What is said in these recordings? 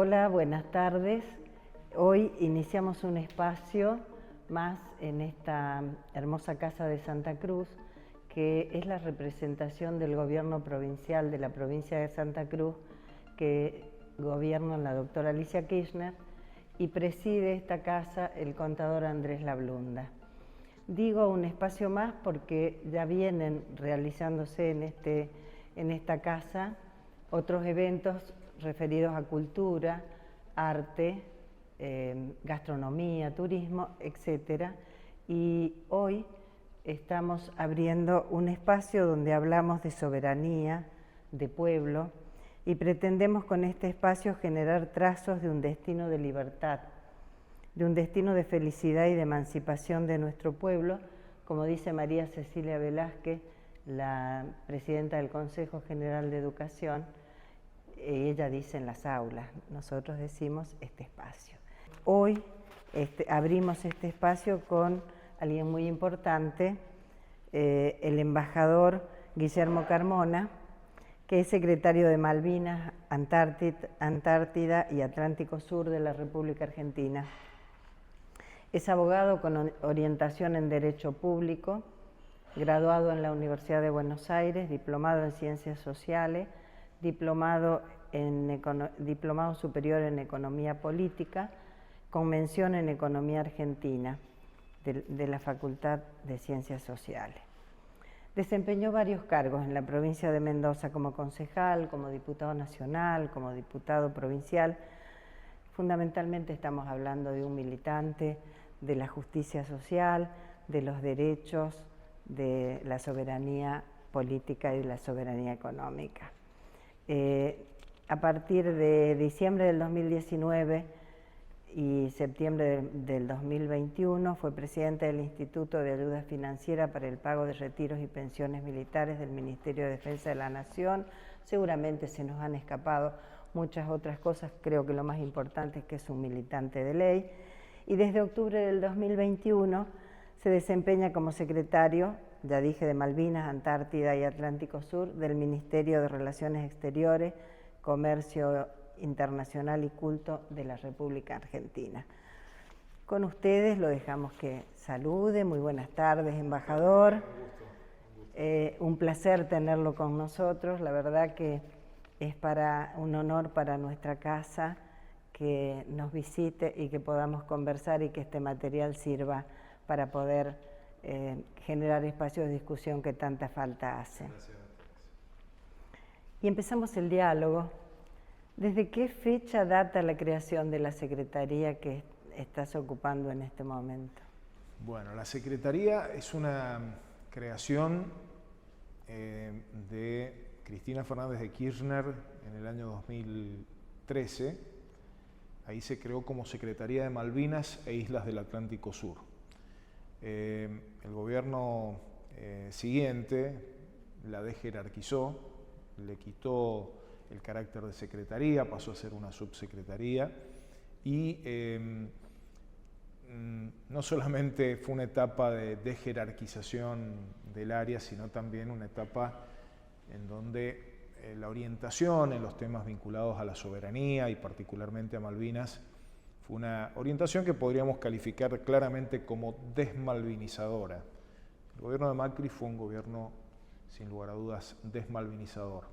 Hola, buenas tardes. Hoy iniciamos un espacio más en esta hermosa casa de Santa Cruz, que es la representación del gobierno provincial de la provincia de Santa Cruz, que gobierna la doctora Alicia Kirchner, y preside esta casa el contador Andrés Lablunda. Digo un espacio más porque ya vienen realizándose en esta casa otros eventos referidos a cultura, arte, gastronomía, turismo, etc. Y hoy estamos abriendo un espacio donde hablamos de soberanía, de pueblo, y pretendemos con este espacio generar trazos de un destino de libertad, de un destino de felicidad y de emancipación de nuestro pueblo, como dice María Cecilia Velázquez, la presidenta del Consejo General de Educación. Ella dice en las aulas, nosotros decimos este espacio. Hoy abrimos este espacio con alguien muy importante, el embajador Guillermo Carmona, que es secretario de Malvinas, Antártida y Atlántico Sur de la República Argentina. Es abogado con orientación en Derecho Público, graduado en la Universidad de Buenos Aires, diplomado en Ciencias Sociales, diplomado superior en Economía Política, con mención en Economía Argentina de la Facultad de Ciencias Sociales. Desempeñó varios cargos en la provincia de Mendoza como concejal, como diputado nacional, como diputado provincial. Fundamentalmente estamos hablando de un militante de la justicia social, de los derechos, de la soberanía política y de la soberanía económica. A partir de diciembre del 2019 y septiembre del 2021 fue presidente del Instituto de Ayuda Financiera para el Pago de Retiros y Pensiones Militares del Ministerio de Defensa de la Nación. Seguramente se nos han escapado muchas otras cosas, creo que lo más importante es que es un militante de ley. Y desde octubre del 2021 se desempeña como secretario, ya dije, de Malvinas, Antártida y Atlántico Sur, del Ministerio de Relaciones Exteriores, Comercio Internacional y Culto de la República Argentina. Con ustedes lo dejamos que salude. Muy buenas tardes, embajador. Un placer tenerlo con nosotros. La verdad que es un honor para nuestra casa que nos visite y que podamos conversar y que este material sirva para poder generar espacios de discusión que tanta falta hacen. Y empezamos el diálogo. ¿Desde qué fecha data la creación de la Secretaría que estás ocupando en este momento? Bueno, la Secretaría es una creación de Cristina Fernández de Kirchner en el año 2013. Ahí se creó como Secretaría de Malvinas e Islas del Atlántico Sur. El gobierno siguiente la desjerarquizó, le quitó el carácter de secretaría, pasó a ser una subsecretaría y no solamente fue una etapa de desjerarquización del área, sino también una etapa en donde la orientación en los temas vinculados a la soberanía y particularmente a Malvinas fue una orientación que podríamos calificar claramente como desmalvinizadora. El gobierno de Macri fue un gobierno, sin lugar a dudas, desmalvinizador.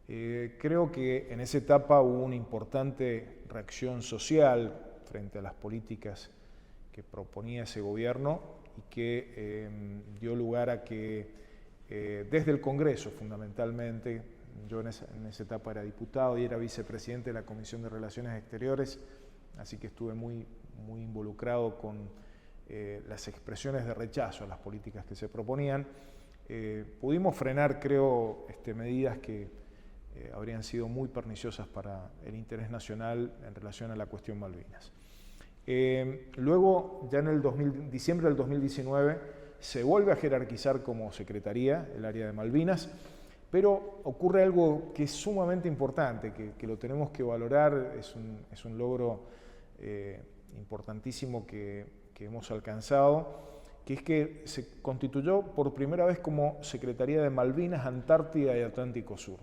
Creo que en esa etapa hubo una importante reacción social frente a las políticas que proponía ese gobierno y que dio lugar a que desde el Congreso fundamentalmente, yo en esa etapa era diputado y era vicepresidente de la Comisión de Relaciones Exteriores, así que estuve muy involucrado con las expresiones de rechazo a las políticas que se proponían. Pudimos frenar, creo, medidas que habrían sido muy perniciosas para el interés nacional en relación a la cuestión Malvinas. Luego, ya en diciembre del 2019, se vuelve a jerarquizar como secretaría el área de Malvinas, pero ocurre algo que es sumamente importante, que lo tenemos que valorar, es un logro importantísimo que hemos alcanzado, que es que se constituyó por primera vez como Secretaría de Malvinas, Antártida y Atlántico Sur.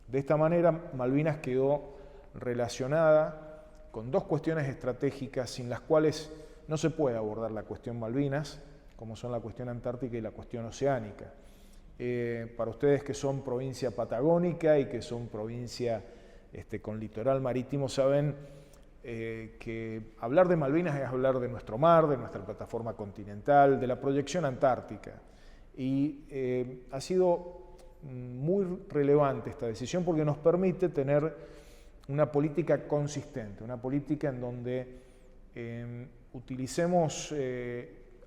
De esta manera, Malvinas quedó relacionada con dos cuestiones estratégicas sin las cuales no se puede abordar la cuestión Malvinas, como son la cuestión antártica y la cuestión oceánica. Para ustedes que son provincia patagónica y que son provincia con litoral marítimo, saben que hablar de Malvinas es hablar de nuestro mar, de nuestra plataforma continental, de la proyección antártica. Y ha sido muy relevante esta decisión porque nos permite tener una política consistente, una política en donde utilicemos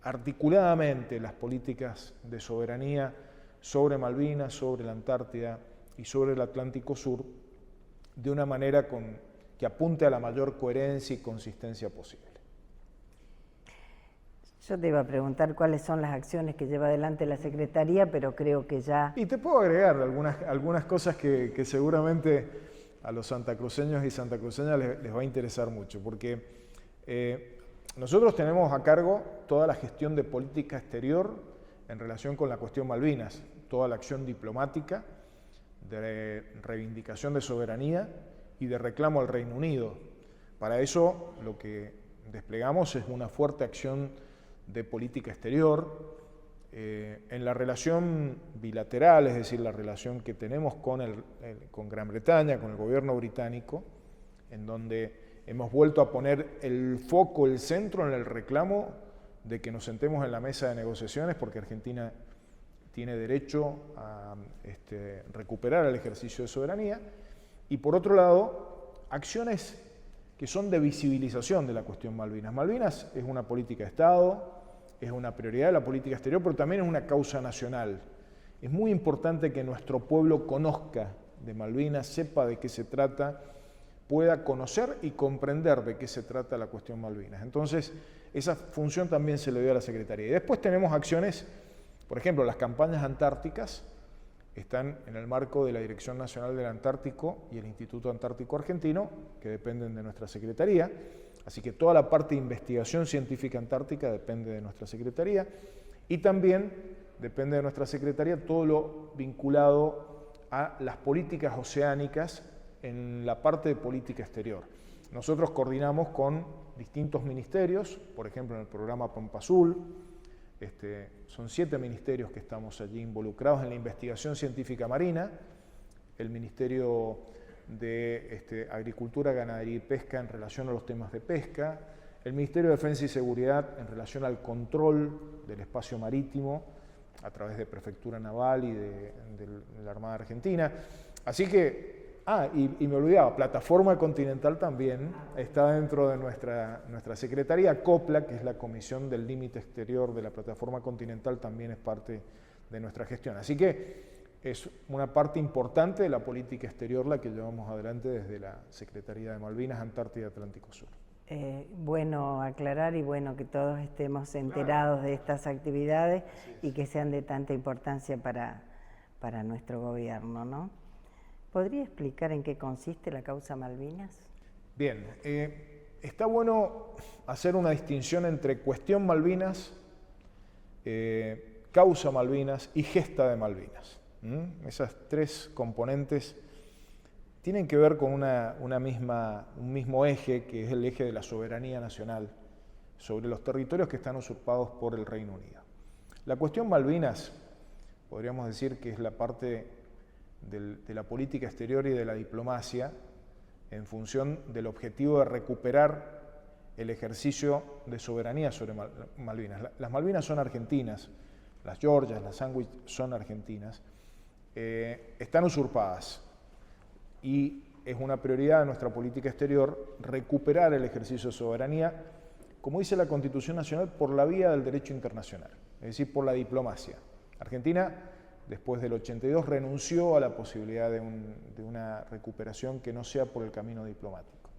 articuladamente las políticas de soberanía sobre Malvinas, sobre la Antártida y sobre el Atlántico Sur de una manera que apunte a la mayor coherencia y consistencia posible. Yo te iba a preguntar cuáles son las acciones que lleva adelante la Secretaría, pero creo que ya... Y te puedo agregar algunas cosas que seguramente a los santacruceños y santacruceñas les va a interesar mucho, porque nosotros tenemos a cargo toda la gestión de política exterior en relación con la cuestión Malvinas, toda la acción diplomática, de reivindicación de soberanía y de reclamo al Reino Unido. Para eso lo que desplegamos es una fuerte acción de política exterior en la relación bilateral, es decir, la relación que tenemos con Gran Bretaña, con el gobierno británico, en donde hemos vuelto a poner el foco, el centro en el reclamo de que nos sentemos en la mesa de negociaciones porque Argentina tiene derecho a recuperar el ejercicio de soberanía, y por otro lado, acciones que son de visibilización de la cuestión Malvinas. Malvinas es una política de Estado, es una prioridad de la política exterior, pero también es una causa nacional. Es muy importante que nuestro pueblo conozca de Malvinas, sepa de qué se trata, pueda conocer y comprender de qué se trata la cuestión Malvinas. Entonces, esa función también se le dio a la Secretaría. Y después tenemos acciones, por ejemplo, las campañas antárticas están en el marco de la Dirección Nacional del Antártico y el Instituto Antártico Argentino, que dependen de nuestra Secretaría. Así que toda la parte de investigación científica antártica depende de nuestra Secretaría. Y también depende de nuestra Secretaría todo lo vinculado a las políticas oceánicas en la parte de política exterior. Nosotros coordinamos con distintos ministerios, por ejemplo en el programa Pampa Azul, son 7 ministerios que estamos allí involucrados en la investigación científica marina, el Ministerio de Agricultura, Ganadería y Pesca en relación a los temas de pesca, el Ministerio de Defensa y Seguridad en relación al control del espacio marítimo a través de Prefectura Naval y de la Armada Argentina. Así que, y me olvidaba, Plataforma Continental también está dentro de nuestra Secretaría. COPLA, que es la Comisión del Límite Exterior de la Plataforma Continental, también es parte de nuestra gestión. Así que es una parte importante de la política exterior la que llevamos adelante desde la Secretaría de Malvinas, Antártida y Atlántico Sur. Bueno aclarar y bueno que todos estemos enterados de estas actividades y que sean de tanta importancia para nuestro gobierno, ¿no? ¿Podría explicar en qué consiste la causa Malvinas? Bien, está bueno hacer una distinción entre cuestión Malvinas, causa Malvinas y gesta de Malvinas. Esas tres componentes tienen que ver con un mismo eje, que es el eje de la soberanía nacional sobre los territorios que están usurpados por el Reino Unido. La cuestión Malvinas, podríamos decir que es la parte de la política exterior y de la diplomacia en función del objetivo de recuperar el ejercicio de soberanía sobre Malvinas. Las Malvinas son argentinas, las Georgias, las Sandwich son argentinas, están usurpadas y es una prioridad de nuestra política exterior recuperar el ejercicio de soberanía, como dice la Constitución Nacional, por la vía del derecho internacional, es decir, por la diplomacia. Argentina, después del 82, renunció a la posibilidad de una recuperación que no sea por el camino diplomático.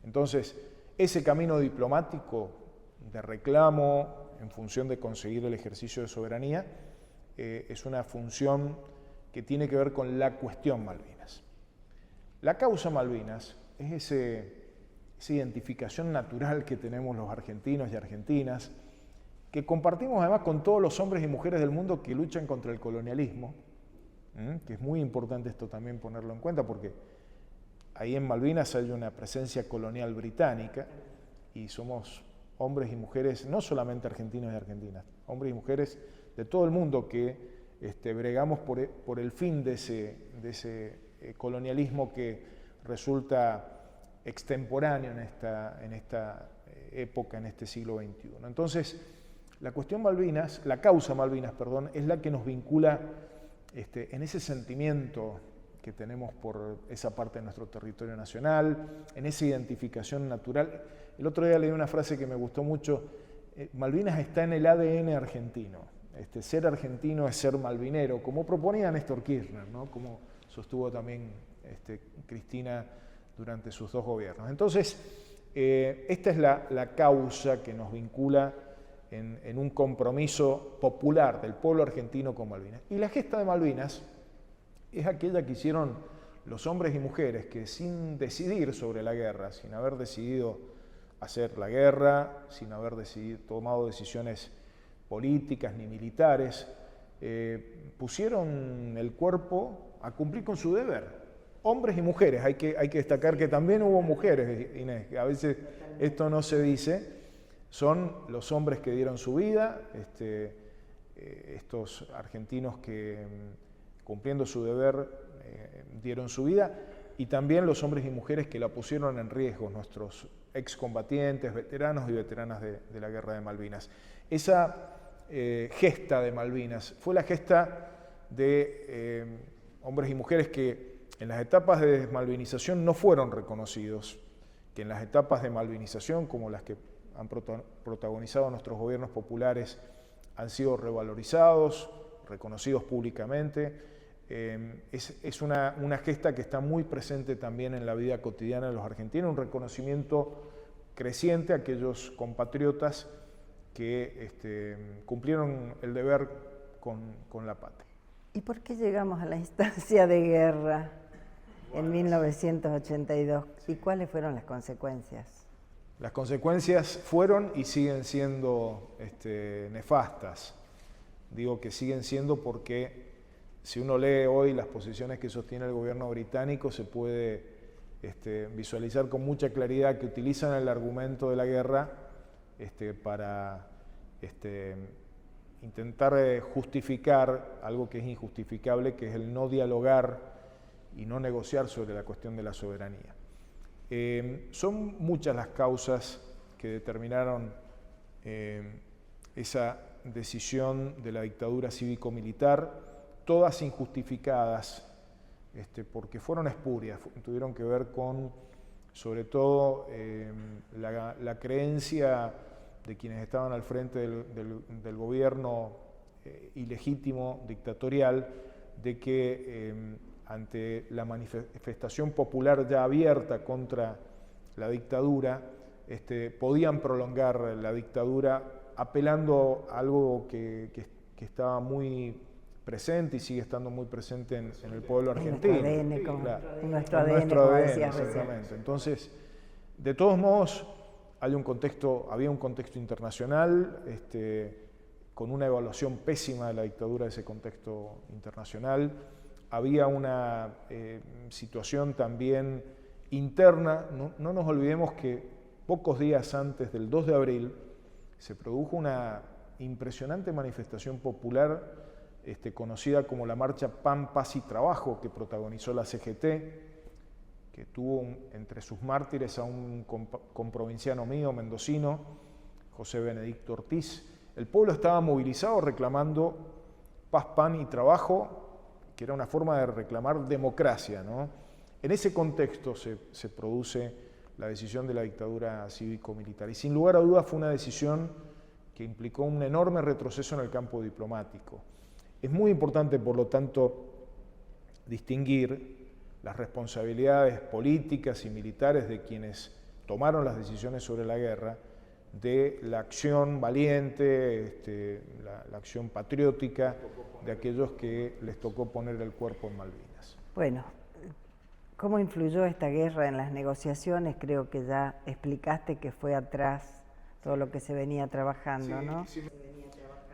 Entonces, ese camino diplomático de reclamo en función de conseguir el ejercicio de soberanía es una función que tiene que ver con la cuestión Malvinas. La causa Malvinas es esa identificación natural que tenemos los argentinos y argentinas, que compartimos además con todos los hombres y mujeres del mundo que luchan contra el colonialismo, que es muy importante esto también ponerlo en cuenta, porque ahí en Malvinas hay una presencia colonial británica y somos hombres y mujeres, no solamente argentinos y argentinas, hombres y mujeres de todo el mundo que bregamos por el fin de ese colonialismo que resulta extemporáneo en esta época, en este siglo XXI. Entonces, la cuestión Malvinas, la causa Malvinas, perdón, es la que nos vincula en ese sentimiento que tenemos por esa parte de nuestro territorio nacional, en esa identificación natural. El otro día leí una frase que me gustó mucho, Malvinas está en el ADN argentino, ser argentino es ser malvinero, como proponía Néstor Kirchner, ¿no? Como sostuvo también Cristina durante sus 2 gobiernos. Entonces, esta es la causa que nos vincula en un compromiso popular del pueblo argentino con Malvinas. Y la gesta de Malvinas es aquella que hicieron los hombres y mujeres que sin decidir sobre la guerra, sin haber decidido hacer la guerra, sin haber tomado decisiones políticas ni militares, pusieron el cuerpo a cumplir con su deber. Hombres y mujeres, hay que destacar que también hubo mujeres, Inés, que a veces esto no se dice, son los hombres que dieron su vida, estos argentinos que cumpliendo su deber dieron su vida, y también los hombres y mujeres que la pusieron en riesgo, nuestros excombatientes, veteranos y veteranas de la Guerra de Malvinas. Esa gesta de Malvinas fue la gesta de hombres y mujeres que en las etapas de desmalvinización no fueron reconocidos, que en las etapas de malvinización, como las que han protagonizado nuestros gobiernos populares, han sido revalorizados, reconocidos públicamente. Es una gesta que está muy presente también en la vida cotidiana de los argentinos, un reconocimiento creciente a aquellos compatriotas que cumplieron el deber con la patria. ¿Y por qué llegamos a la instancia de guerra en 1982? ¿Y cuáles fueron las consecuencias? Las consecuencias fueron y siguen siendo nefastas. Digo que siguen siendo porque si uno lee hoy las posiciones que sostiene el gobierno británico, se puede visualizar con mucha claridad que utilizan el argumento de la guerra para intentar justificar algo que es injustificable, que es el no dialogar y no negociar sobre la cuestión de la soberanía. Son muchas las causas que determinaron esa decisión de la dictadura cívico-militar, todas injustificadas, porque fueron espurias, tuvieron que ver con, sobre todo, la creencia de quienes estaban al frente del gobierno ilegítimo, dictatorial, de que ante la manifestación popular ya abierta contra la dictadura, podían prolongar la dictadura apelando a algo que estaba muy presente y sigue estando muy presente en el pueblo argentino. En nuestro ADN, como decías recién. Entonces, de todos modos, había un contexto internacional, con una evaluación pésima de la dictadura de ese contexto internacional. Había una situación también interna. No nos olvidemos que pocos días antes del 2 de abril se produjo una impresionante manifestación popular conocida como la Marcha Pan, Paz y Trabajo, que protagonizó la CGT, que tuvo entre sus mártires a un comprovinciano mío, mendocino, José Benedicto Ortiz. El pueblo estaba movilizado reclamando paz, pan y trabajo, que era una forma de reclamar democracia, ¿no? En ese contexto se produce la decisión de la dictadura cívico-militar. Y sin lugar a dudas fue una decisión que implicó un enorme retroceso en el campo diplomático. Es muy importante, por lo tanto, distinguir las responsabilidades políticas y militares de quienes tomaron las decisiones sobre la guerra de la acción valiente, la acción patriótica de aquellos que les tocó poner el cuerpo en Malvinas. Bueno, ¿cómo influyó esta guerra en las negociaciones? Creo que ya explicaste que fue atrás todo lo que se venía trabajando, ¿no?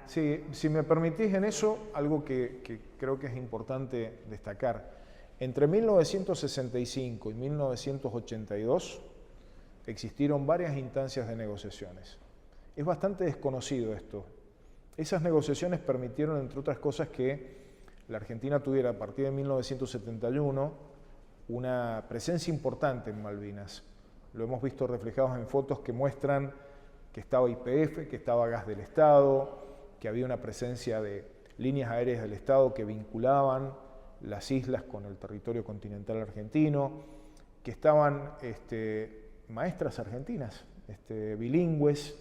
Sí, si me permitís en eso, algo que creo que es importante destacar. Entre 1965 y 1982 existieron varias instancias de negociaciones. Es bastante desconocido esto. Esas negociaciones permitieron, entre otras cosas, que la Argentina tuviera a partir de 1971 una presencia importante en Malvinas. Lo hemos visto reflejado en fotos que muestran que estaba YPF, que estaba Gas del Estado, que había una presencia de líneas aéreas del Estado que vinculaban las islas con el territorio continental argentino, que estaban maestras argentinas, bilingües,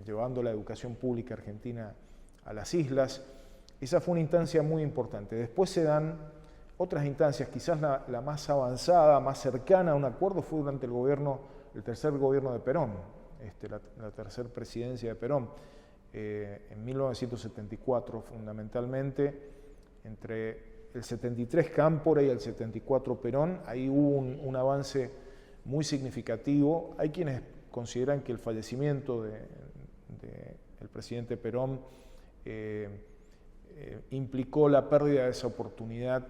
llevando la educación pública argentina a las islas. Esa fue una instancia muy importante. Después se dan otras instancias, quizás la más avanzada, más cercana a un acuerdo fue durante el tercer gobierno de Perón, la tercera presidencia de Perón, en 1974 fundamentalmente, entre el 73 Cámpora y el 74 Perón, ahí hubo un avance muy significativo. Hay quienes consideran que el fallecimiento del presidente Perón implicó la pérdida de esa oportunidad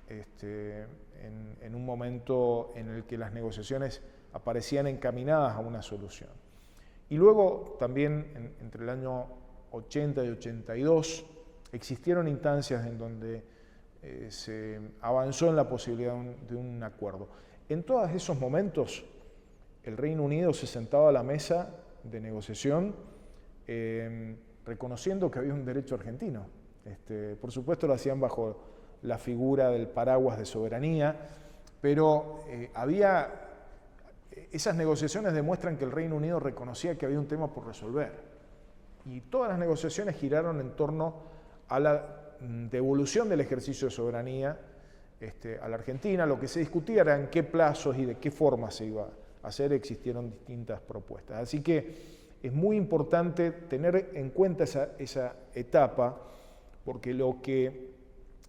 en un momento en el que las negociaciones aparecían encaminadas a una solución. Y luego también entre el año 80 y 82 existieron instancias en donde se avanzó en la posibilidad de un acuerdo. En todos esos momentos el Reino Unido se sentaba a la mesa de negociación reconociendo que había un derecho argentino. Por supuesto lo hacían bajo la figura del paraguas de soberanía, pero esas negociaciones demuestran que el Reino Unido reconocía que había un tema por resolver. Y todas las negociaciones giraron en torno a la devolución del ejercicio de soberanía a la Argentina. Lo que se discutía era en qué plazos y de qué forma se iba a hacer. Existieron distintas propuestas. Así que es muy importante tener en cuenta esa etapa, porque lo que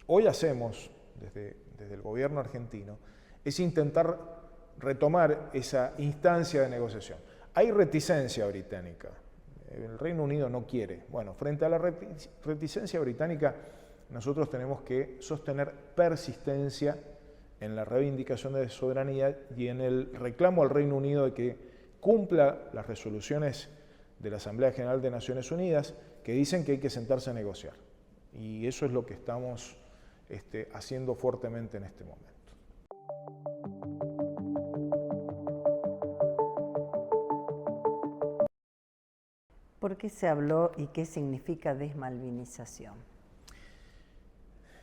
hoy hacemos desde el gobierno argentino es intentar retomar esa instancia de negociación. Hay reticencia británica, el Reino Unido no quiere. Bueno, frente a la reticencia británica, nosotros tenemos que sostener persistencia en la reivindicación de soberanía y en el reclamo al Reino Unido de que cumpla las resoluciones de la Asamblea General de Naciones Unidas que dicen que hay que sentarse a negociar. Y eso es lo que estamos haciendo fuertemente en este momento. ¿Por qué se habló y qué significa desmalvinización?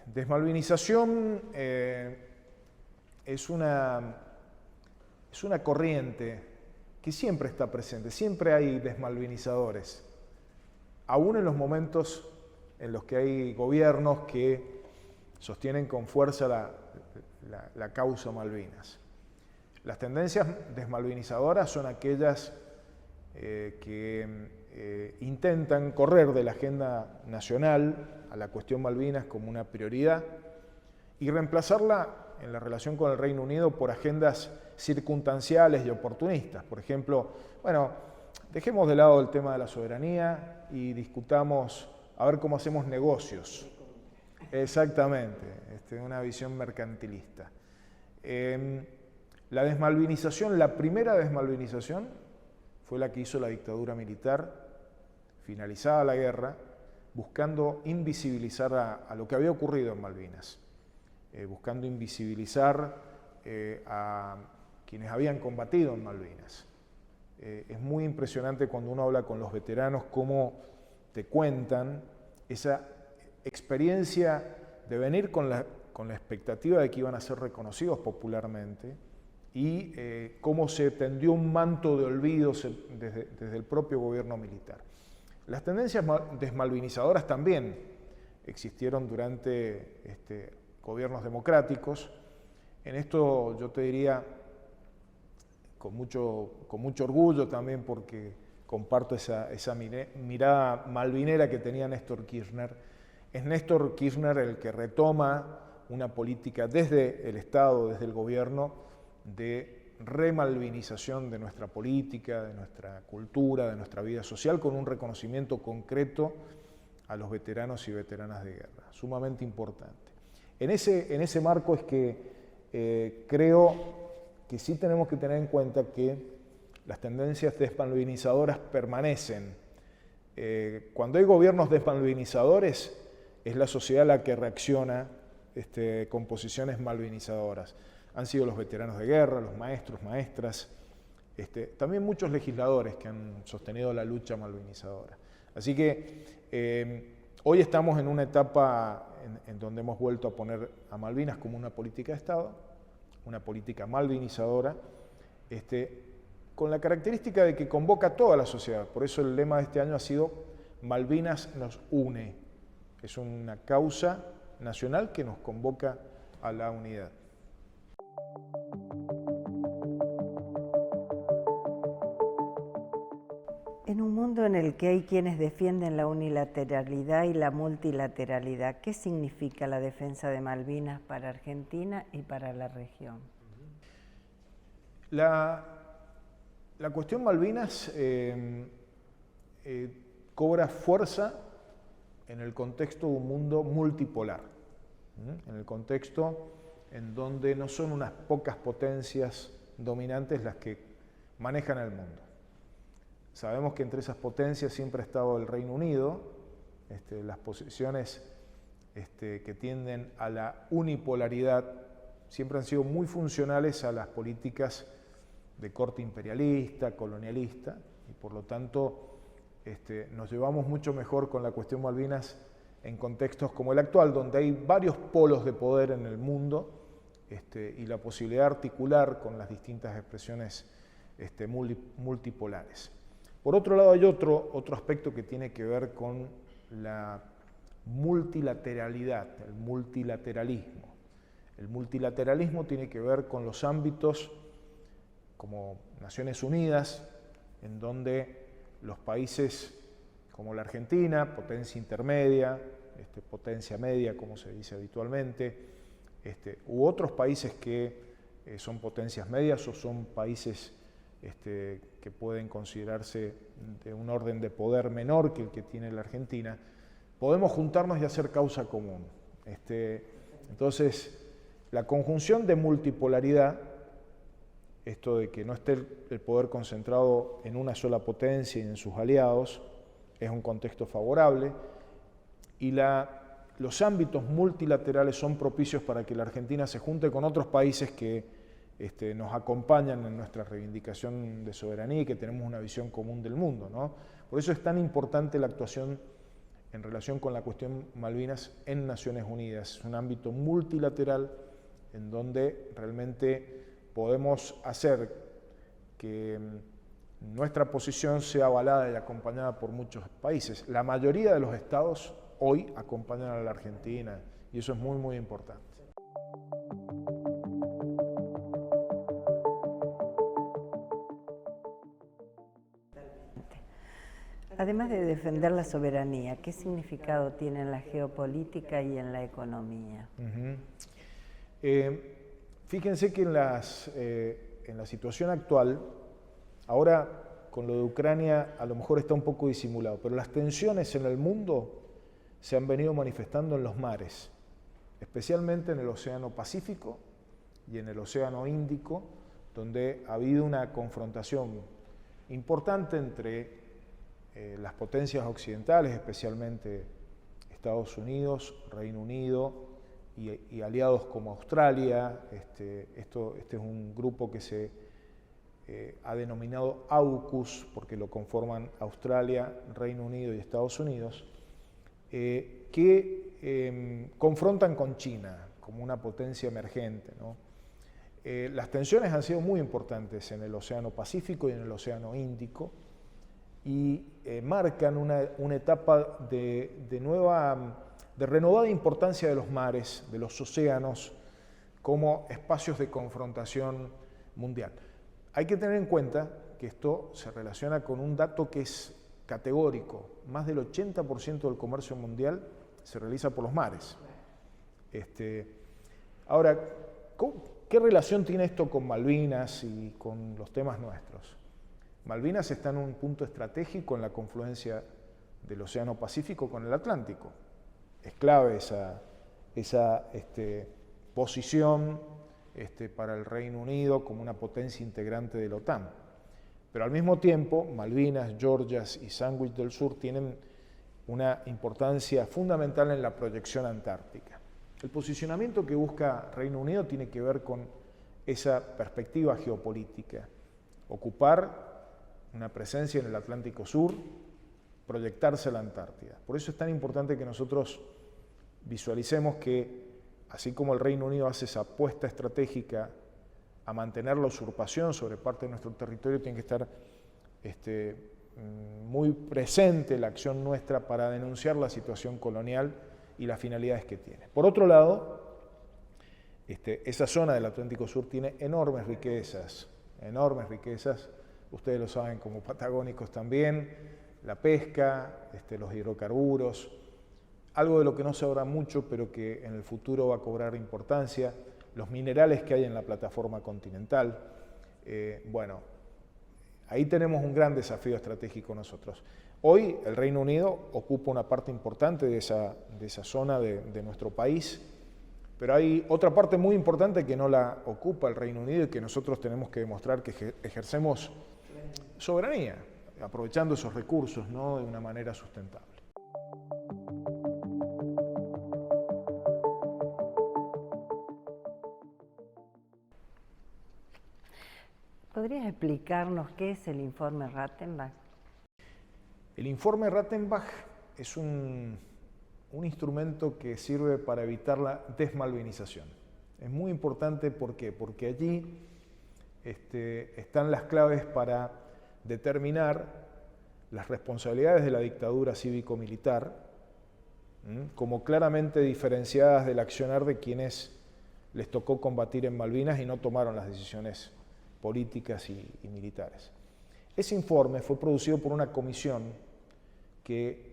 Desmalvinización es una corriente que siempre está presente, siempre hay desmalvinizadores, aún en los momentos en los que hay gobiernos que sostienen con fuerza la causa Malvinas. Las tendencias desmalvinizadoras son aquellas que intentan correr de la agenda nacional a la cuestión Malvinas como una prioridad y reemplazarla en la relación con el Reino Unido por agendas circunstanciales y oportunistas. Por ejemplo, bueno, dejemos de lado el tema de la soberanía y discutamos a ver cómo hacemos negocios. Exactamente, una visión mercantilista. La desmalvinización, la primera desmalvinización, fue la que hizo la dictadura militar, finalizada la guerra, buscando invisibilizar a lo que había ocurrido en Malvinas, buscando invisibilizar a quienes habían combatido en Malvinas. Es muy impresionante cuando uno habla con los veteranos cómo te cuentan esa experiencia de venir con la expectativa de que iban a ser reconocidos popularmente y cómo se tendió un manto de olvido desde el propio gobierno militar. Las tendencias desmalvinizadoras también existieron durante gobiernos democráticos. En esto yo te diría, con mucho orgullo también, porque comparto esa mirada malvinera que tenía Néstor Kirchner. Es Néstor Kirchner el que retoma una política desde el Estado, desde el gobierno, de remalvinización de nuestra política, de nuestra cultura, de nuestra vida social, con un reconocimiento concreto a los veteranos y veteranas de guerra, sumamente importante. En ese marco es que creo que sí tenemos que tener en cuenta que las tendencias desmalvinizadoras permanecen. Cuando hay gobiernos desmalvinizadores, es la sociedad la que reacciona con posiciones malvinizadoras. Han sido los veteranos de guerra, los maestros, maestras, también muchos legisladores que han sostenido la lucha malvinizadora. Así que hoy estamos en una etapa en donde hemos vuelto a poner a Malvinas como una política de Estado, una política malvinizadora, con la característica de que convoca a toda la sociedad. Por eso el lema de este año ha sido Malvinas nos une. Es una causa nacional que nos convoca a la unidad. En un mundo en el que hay quienes defienden la unilateralidad y la multilateralidad, ¿qué significa la defensa de Malvinas para Argentina y para la región? La cuestión Malvinas cobra fuerza en el contexto de un mundo multipolar, en el contexto en donde no son unas pocas potencias dominantes las que manejan el mundo. Sabemos que entre esas potencias siempre ha estado el Reino Unido, las posiciones que tienden a la unipolaridad siempre han sido muy funcionales a las políticas de corte imperialista, colonialista, y por lo tanto nos llevamos mucho mejor con la cuestión Malvinas en contextos como el actual, donde hay varios polos de poder en el mundo y la posibilidad de articular con las distintas expresiones multipolares. Por otro lado, hay otro aspecto que tiene que ver con la multilateralidad, el multilateralismo. El multilateralismo tiene que ver con los ámbitos como Naciones Unidas, en donde los países como la Argentina, potencia intermedia, potencia media, como se dice habitualmente, u otros países que son potencias medias o son países que pueden considerarse de un orden de poder menor que el que tiene la Argentina, podemos juntarnos y hacer causa común. Entonces, la conjunción de multipolaridad, esto de que no esté el poder concentrado en una sola potencia y en sus aliados, es un contexto favorable, y los ámbitos multilaterales son propicios para que la Argentina se junte con otros países que nos acompañan en nuestra reivindicación de soberanía y que tenemos una visión común del mundo, ¿no? Por eso es tan importante la actuación en relación con la cuestión Malvinas en Naciones Unidas. Es un ámbito multilateral en donde realmente podemos hacer que nuestra posición sea avalada y acompañada por muchos países. La mayoría de los estados hoy acompañan a la Argentina y eso es muy, muy importante. Además de defender la soberanía, ¿qué significado tiene en la geopolítica y en la economía? Fíjense que en la situación actual, ahora con lo de Ucrania a lo mejor está un poco disimulado, pero las tensiones en el mundo se han venido manifestando en los mares, especialmente en el Océano Pacífico y en el Océano Índico, donde ha habido una confrontación importante entre las potencias occidentales, especialmente Estados Unidos, Reino Unido y aliados como Australia. Este es un grupo que se ha denominado AUKUS porque lo conforman Australia, Reino Unido y Estados Unidos, que confrontan con China como una potencia emergente, ¿no? Las tensiones han sido muy importantes en el Océano Pacífico y en el Océano Índico y marcan una etapa de renovada importancia de los mares, de los océanos, como espacios de confrontación mundial. Hay que tener en cuenta que esto se relaciona con un dato que es categórico. Más del 80% del comercio mundial se realiza por los mares. Ahora, ¿qué relación tiene esto con Malvinas y con los temas nuestros? Malvinas está en un punto estratégico en la confluencia del Océano Pacífico con el Atlántico. Es clave esa posición para el Reino Unido como una potencia integrante de la OTAN. Pero al mismo tiempo, Malvinas, Georgias y Sandwich del Sur tienen una importancia fundamental en la proyección antártica. El posicionamiento que busca Reino Unido tiene que ver con esa perspectiva geopolítica, ocupar una presencia en el Atlántico Sur, proyectarse a la Antártida. Por eso es tan importante que nosotros visualicemos que, así como el Reino Unido hace esa apuesta estratégica a mantener la usurpación sobre parte de nuestro territorio, tiene que estar muy presente la acción nuestra para denunciar la situación colonial y las finalidades que tiene. Por otro lado, esa zona del Atlántico Sur tiene enormes riquezas, ustedes lo saben como patagónicos también, la pesca, los hidrocarburos, algo de lo que no se habla mucho, pero que en el futuro va a cobrar importancia, los minerales que hay en la plataforma continental. Bueno, ahí tenemos un gran desafío estratégico nosotros. Hoy el Reino Unido ocupa una parte importante de esa zona de nuestro país, pero hay otra parte muy importante que no la ocupa el Reino Unido y que nosotros tenemos que demostrar que ejercemos soberanía, aprovechando esos recursos, ¿no?, de una manera sustentable. ¿Podrías explicarnos qué es el informe Rattenbach? El informe Rattenbach es un instrumento que sirve para evitar la desmalvinización. Es muy importante, ¿por qué? Porque allí están las claves para determinar las responsabilidades de la dictadura cívico-militar, como claramente diferenciadas del accionar de quienes les tocó combatir en Malvinas y no tomaron las decisiones políticas y militares. Ese informe fue producido por una comisión que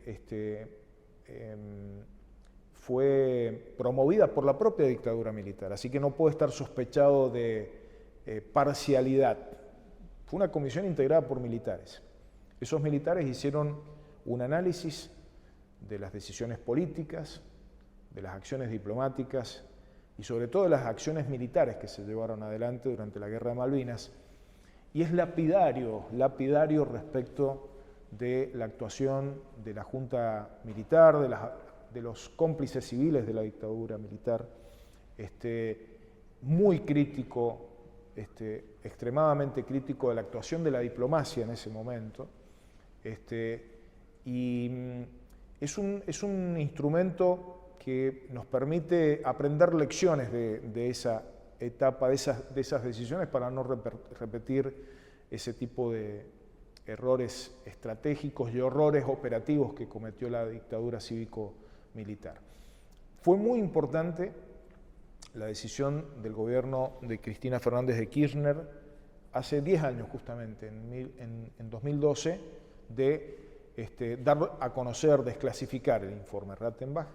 fue promovida por la propia dictadura militar, así que no puede estar sospechado de parcialidad. Fue una comisión integrada por militares. Esos militares hicieron un análisis de las decisiones políticas, de las acciones diplomáticas y sobre todo de las acciones militares que se llevaron adelante durante la Guerra de Malvinas, y es lapidario respecto de la actuación de la Junta Militar, de los cómplices civiles de la dictadura militar, muy crítico, extremadamente crítico de la actuación de la diplomacia en ese momento, y es un instrumento que nos permite aprender lecciones de esa etapa, de esas decisiones, para no repetir ese tipo de errores estratégicos y horrores operativos que cometió la dictadura cívico-militar. Fue muy importante la decisión del gobierno de Cristina Fernández de Kirchner hace 10 años justamente, en 2012, de dar a conocer, desclasificar el informe Rattenbach.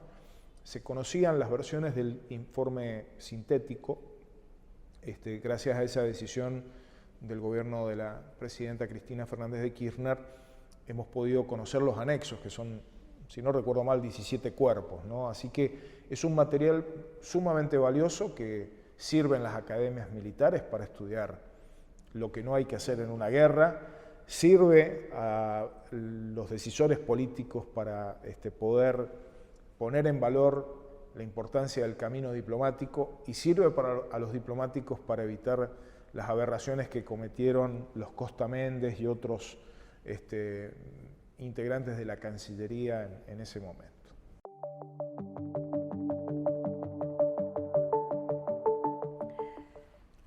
Se conocían las versiones del informe sintético, gracias a esa decisión del gobierno de la presidenta Cristina Fernández de Kirchner, hemos podido conocer los anexos, que son, si no recuerdo mal, 17 cuerpos, ¿no? Así que es un material sumamente valioso que sirve en las academias militares para estudiar lo que no hay que hacer en una guerra, sirve a los decisores políticos para poder poner en valor la importancia del camino diplomático, y sirve a los diplomáticos para evitar las aberraciones que cometieron los Costa Méndez y otros integrantes de la Cancillería en ese momento.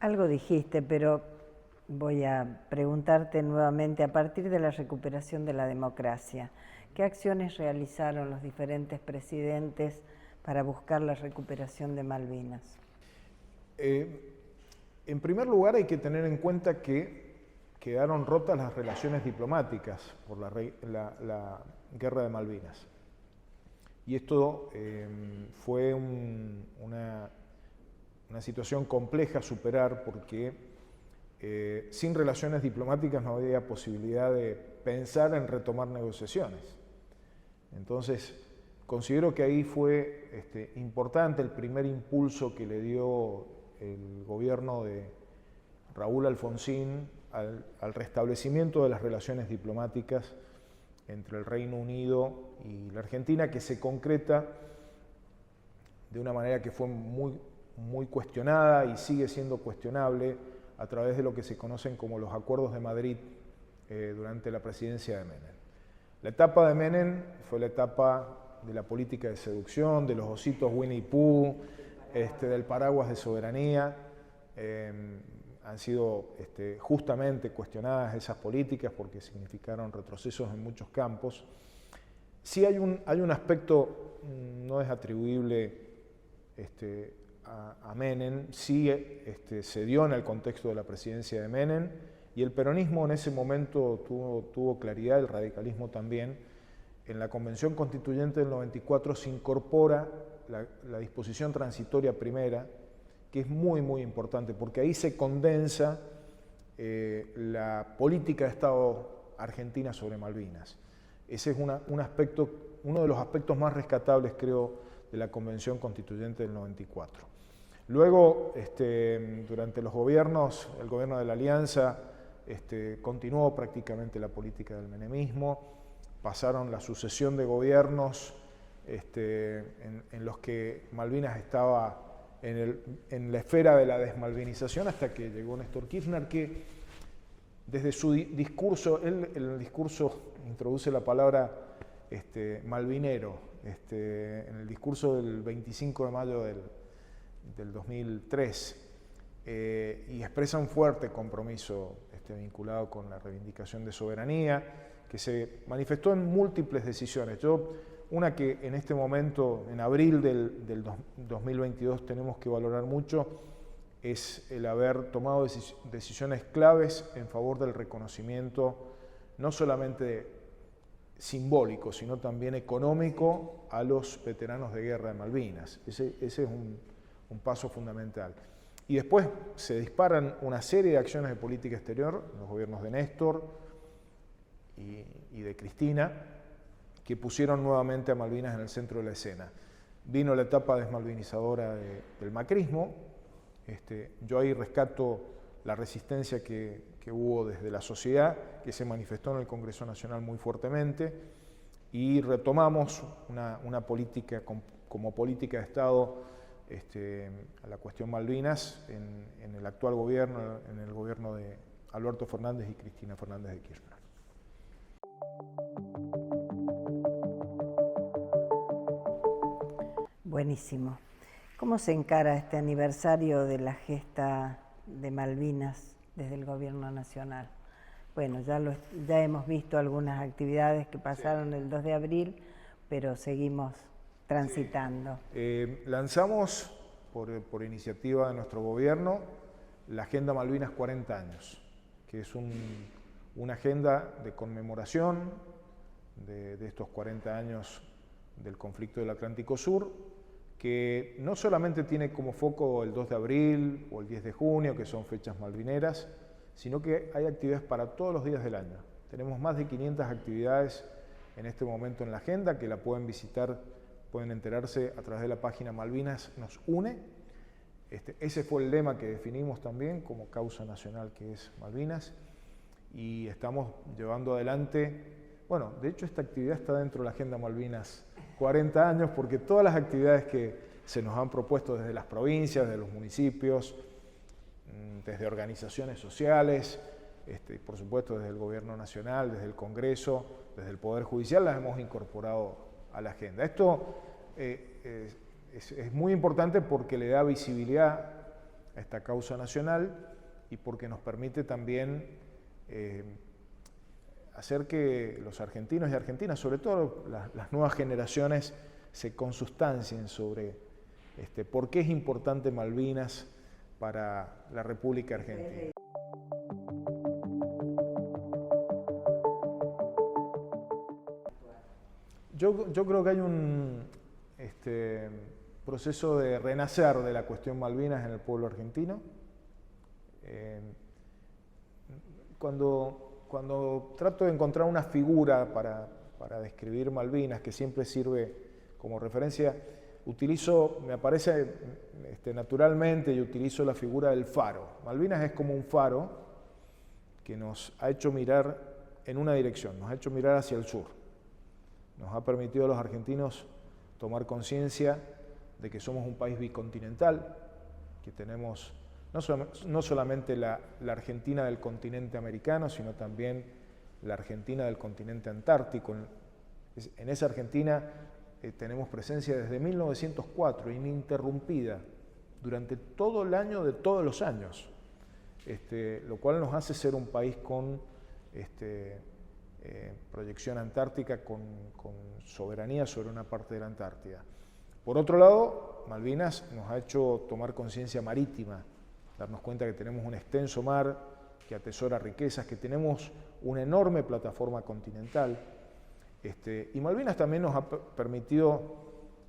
Algo dijiste, pero voy a preguntarte nuevamente, a partir de la recuperación de la democracia, ¿qué acciones realizaron los diferentes presidentes para buscar la recuperación de Malvinas? En primer lugar, hay que tener en cuenta que quedaron rotas las relaciones diplomáticas por la Guerra de Malvinas. Y esto fue una situación compleja a superar, porque sin relaciones diplomáticas no había posibilidad de pensar en retomar negociaciones. Entonces, Considero que ahí fue importante el primer impulso que le dio el gobierno de Raúl Alfonsín al restablecimiento de las relaciones diplomáticas entre el Reino Unido y la Argentina, que se concreta de una manera que fue muy cuestionada y sigue siendo cuestionable a través de lo que se conocen como los Acuerdos de Madrid durante la presidencia de Menem. La etapa de Menem fue la etapa de la política de seducción, de los ositos Winnie Pooh, del paraguas de soberanía. Han sido justamente cuestionadas esas políticas porque significaron retrocesos en muchos campos. Sí hay un aspecto, no es atribuible a Menem, sí se dio en el contexto de la presidencia de Menem, y el peronismo en ese momento tuvo claridad, el radicalismo también. En la Convención Constituyente del 94 se incorpora la disposición transitoria primera, que es muy importante, porque ahí se condensa la política de Estado argentina sobre Malvinas. Ese es uno de los aspectos más rescatables, creo, de la Convención Constituyente del 94. Luego, durante los gobiernos, el gobierno de la Alianza continuó prácticamente la política del menemismo, pasaron la sucesión de gobiernos en los que Malvinas estaba en la esfera de la desmalvinización, hasta que llegó Néstor Kirchner, que desde su discurso, él en el discurso introduce la palabra malvinero, en el discurso del 25 de mayo del 2003, y expresa un fuerte compromiso vinculado con la reivindicación de soberanía, que se manifestó en múltiples decisiones. Una que en este momento, en abril del 2022, tenemos que valorar mucho, es el haber tomado decisiones claves en favor del reconocimiento, no solamente simbólico, sino también económico, a los veteranos de guerra de Malvinas. Ese es un paso fundamental. Y después se disparan una serie de acciones de política exterior, los gobiernos de Néstor y de Cristina, que pusieron nuevamente a Malvinas en el centro de la escena. Vino la etapa desmalvinizadora del macrismo. Yo ahí rescato la resistencia que hubo desde la sociedad, que se manifestó en el Congreso Nacional muy fuertemente, y retomamos una política como política de Estado a la cuestión Malvinas en el actual gobierno, en el gobierno de Alberto Fernández y Cristina Fernández de Kirchner. Buenísimo. ¿Cómo se encara este aniversario de la gesta de Malvinas desde el Gobierno Nacional? Bueno, ya hemos visto algunas actividades que pasaron el 2 de abril, pero seguimos transitando. Lanzamos, por iniciativa de nuestro gobierno, la Agenda Malvinas 40 años, que es una agenda de conmemoración de estos 40 años del conflicto del Atlántico Sur, que no solamente tiene como foco el 2 de abril o el 10 de junio, que son fechas malvineras, sino que hay actividades para todos los días del año. Tenemos más de 500 actividades en este momento en la agenda, que la pueden visitar, pueden enterarse a través de la página Malvinas Nos Une. Ese fue el lema que definimos también como causa nacional, que es Malvinas, y estamos llevando adelante, bueno, de hecho esta actividad está dentro de la Agenda Malvinas 40 años, porque todas las actividades que se nos han propuesto desde las provincias, desde los municipios, desde organizaciones sociales, y por supuesto desde el Gobierno Nacional, desde el Congreso, desde el Poder Judicial, las hemos incorporado a la agenda. Esto es muy importante porque le da visibilidad a esta causa nacional y porque nos permite también hacer que los argentinos y argentinas, sobre todo las nuevas generaciones, se consustancien sobre por qué es importante Malvinas para la República Argentina. Yo creo que hay un proceso de renacer de la cuestión Malvinas en el pueblo argentino. Cuando trato de encontrar una figura para describir Malvinas, que siempre sirve como referencia, me aparece naturalmente y utilizo la figura del faro. Malvinas es como un faro que nos ha hecho mirar en una dirección, nos ha hecho mirar hacia el sur. Nos ha permitido a los argentinos tomar conciencia de que somos un país bicontinental, que tenemos no solamente la Argentina del continente americano, sino también la Argentina del continente antártico. En esa Argentina tenemos presencia desde 1904, ininterrumpida, durante todo el año de todos los años, lo cual nos hace ser un país con proyección antártica, con soberanía sobre una parte de la Antártida. Por otro lado, Malvinas nos ha hecho tomar conciencia marítima, darnos cuenta que tenemos un extenso mar que atesora riquezas, que tenemos una enorme plataforma continental. Y Malvinas también nos ha permitido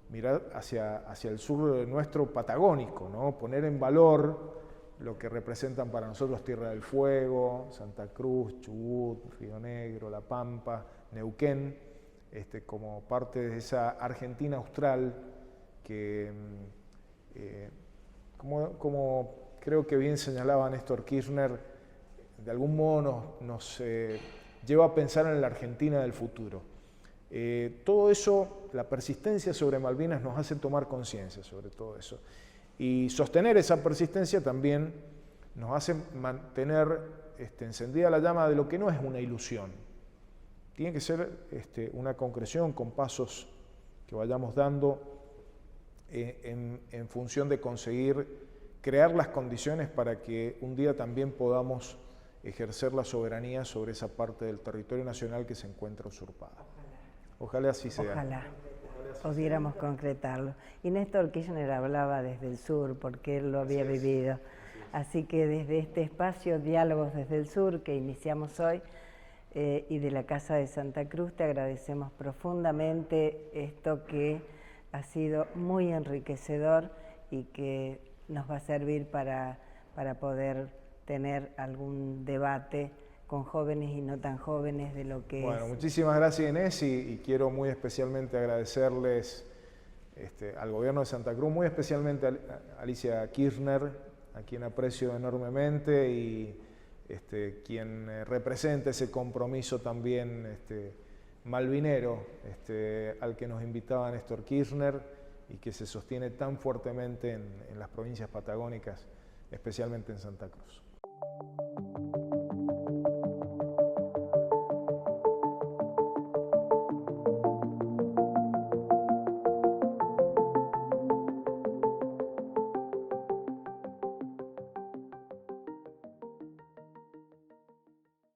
mirar hacia el sur nuestro patagónico, ¿no? Poner en valor lo que representan para nosotros Tierra del Fuego, Santa Cruz, Chubut, Río Negro, La Pampa, Neuquén, como parte de esa Argentina austral que, como creo que bien señalaba Néstor Kirchner, de algún modo nos lleva a pensar en la Argentina del futuro. Todo eso, la persistencia sobre Malvinas nos hace tomar conciencia sobre todo eso. Y sostener esa persistencia también nos hace mantener encendida la llama de lo que no es una ilusión. Tiene que ser una concreción con pasos que vayamos dando en función de conseguir crear las condiciones para que un día también podamos ejercer la soberanía sobre esa parte del territorio nacional que se encuentra usurpada. Ojalá así sea. Ojalá pudiéramos concretarlo. Y Néstor Kirchner hablaba desde el sur, porque él lo había vivido. Así que desde este espacio, Diálogos desde el Sur, que iniciamos hoy, y de la Casa de Santa Cruz, te agradecemos profundamente esto que ha sido muy enriquecedor y que nos va a servir para poder tener algún debate con jóvenes y no tan jóvenes de lo que Bueno, muchísimas gracias, Inés, y quiero muy especialmente agradecerles al gobierno de Santa Cruz, muy especialmente a Alicia Kirchner, a quien aprecio enormemente y quien representa ese compromiso también malvinero al que nos invitaba Néstor Kirchner y que se sostiene tan fuertemente en las provincias patagónicas, especialmente en Santa Cruz.